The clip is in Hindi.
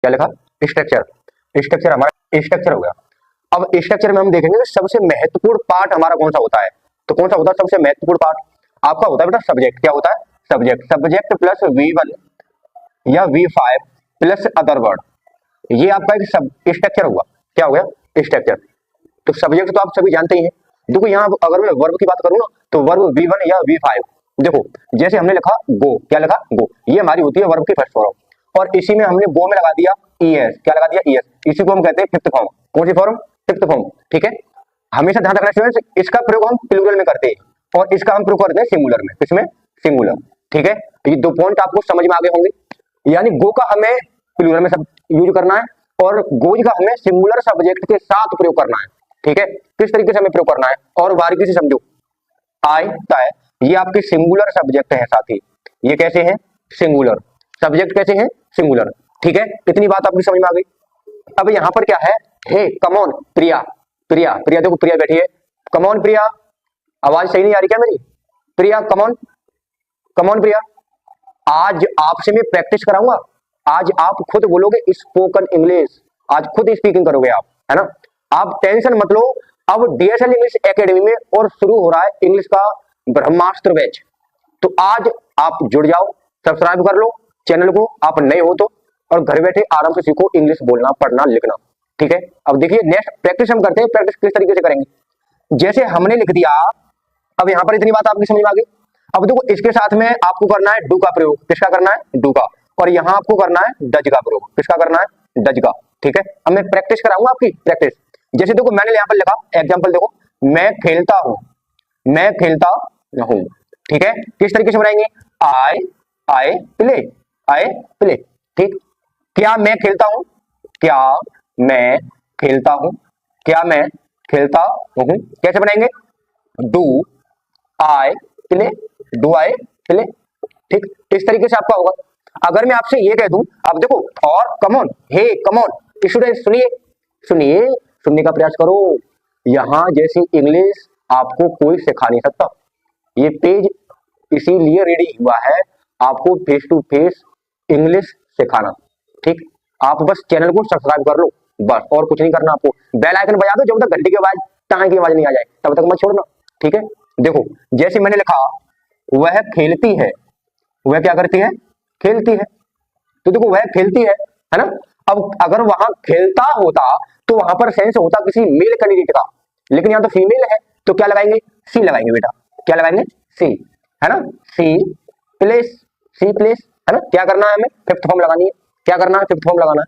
क्या लिखा, स्ट्रक्चर। स्ट्रक्चर हमारा स्ट्रक्चर हो गया। अब स्ट्रक्चर में हम देखेंगे कि सबसे महत्वपूर्ण पार्ट हमारा कौन सा होता है। तो कौन सा होता है सबसे महत्वपूर्ण पार्ट, आपका होता है बेटा सब्जेक्ट। क्या होता है, सब्जेक्ट। सब्जेक्ट प्लस V1 या V5 प्लस अदर वर्ड, ये आपका एक सब स्ट्रक्चर हुआ। क्या हो गया, स्ट्रक्चर। तो सब्जेक्ट तो आप सभी जानते ही हैं। देखो यहाँ अगर मैं वर्ब की बात करूँ ना, तो वर्ब V1 या V5। देखो जैसे हमने लिखा गो, क्या लिखा गो, ये हमारी होती है वर्ब की फर्स्ट फॉर्म, और इसी में हमने गो में लगा दिया ES। क्या लगा दिया, ES। इसी को हम कहते हैं फिफ्थ फॉर्म। कौन सी फॉर्म, फिफ्थ फॉर्म। ठीक है, हमेशा ध्यान रखना स्टूडेंट्स, इसका प्रयोग हम प्लूरल में करते हैं और इसका हम प्रयोग करते हैं सिंगुलर में। किसमें, सिंगुलर। ठीक है, तो ये दो पॉइंट आपको समझ में आ गए होंगे। यानी गो का हमें प्लूरल में सब यूज करना है और गोज का हमें सिंगुलर सब्जेक्ट के साथ प्रयोग करना है। ठीक है, किस तरीके से हमें प्रयोग करना है और बारीकी से समझो। आय तय ये आपके सिंगुलर सब्जेक्ट है साथी, ये कैसे हैं, सिंगुलर सब्जेक्ट। कैसे हैं, सिंगुलर। ठीक है, इतनी बात आपकी समझ में आ गई। अब यहाँ पर क्या है, हे कमॉन प्रिया। प्रिया, प्रिया देखो प्रिया बैठी है, कमॉन प्रिया। आवाज सही नहीं आ रही क्या मेरी, प्रिया कमॉन, कमॉन प्रिया। आज आपसे मैं प्रैक्टिस कराऊंगा, आज आप खुद बोलोगे स्पोकन इंग्लिश, आज खुद स्पीकिंग करोगे आप, है ना। आप टेंशन मत लो, अब DSL इंग्लिश एकेडमी में और शुरू हो रहा है इंग्लिश का ब्रह्मास्त्र बैच। तो आज आप जुड़ जाओ, सब्सक्राइब कर लो चैनल को, आप नए हो तो, और घर बैठे आराम से सीखो इंग्लिश बोलना, पढ़ना, लिखना। ठीक है, अब देखिए नेक्स्ट प्रैक्टिस हम करते हैं। प्रैक्टिस किस तरीके से करेंगे, जैसे हमने लिख दिया। अब यहाँ पर इतनी बात आपकी समझ में आ गई। अब देखो इसके साथ में आपको करना है डू का प्रयोग। किसका करना है, डू का। और यहाँ आपको करना है डज का प्रयोग। किसका करना है, डज का। ठीक है, अब मैं प्रैक्टिस कराऊंगा आपकी प्रैक्टिस। जैसे देखो मैंने यहाँ पर लिखा एग्जाम्पल, देखो मैं खेलता हूँ, मैं खेलता हूँ। ठीक है, किस तरीके से बनाएंगे, आई प्ले, आई प्ले। ठीक, क्या मैं खेलता हूँ, क्या मैं खेलता हूँ, क्या मैं खेलता हूँ। कैसे बनाएंगे, do I play, do I play. ठीक, इस तरीके से आपका होगा। अगर मैं आपसे ये कह दूं, अब देखो और कमॉन, हे कमॉन स्टूडेंट, सुनिए सुनिए, सुनने का प्रयास करो। यहां जैसी इंग्लिश आपको कोई सिखा नहीं सकता। ये पेज इसीलिए रेडी हुआ है आपको फेस टू फेस इंग्लिश सिखाना। ठीक, आप बस चैनल को सब्सक्राइब कर लो बस, और कुछ नहीं करना। आपको बेल आइकन बजा दो, जब तक घंटी की आवाज, टांग की आवाज नहीं आ जाए तब तक मत छोड़ना। ठीक है, देखो जैसे मैंने लिखा वह खेलती है, वह क्या करती है, खेलती है। तो देखो वह खेलती है ना। अब अगर वहां खेलता होता तो वहां पर सेंस होता किसी मेल कैंडिडेट का, लेकिन यहाँ तो फीमेल है, तो क्या लगाएंगे, सी लगाएंगे बेटा। क्या लगाएंगे, सी, है ना। सी प्लेस, सी प्लेस, है ना। क्या करना है हमें, फिफ्थ फॉर्म लगानी है। क्या करना है, फिफ्थ फॉर्म लगाना है।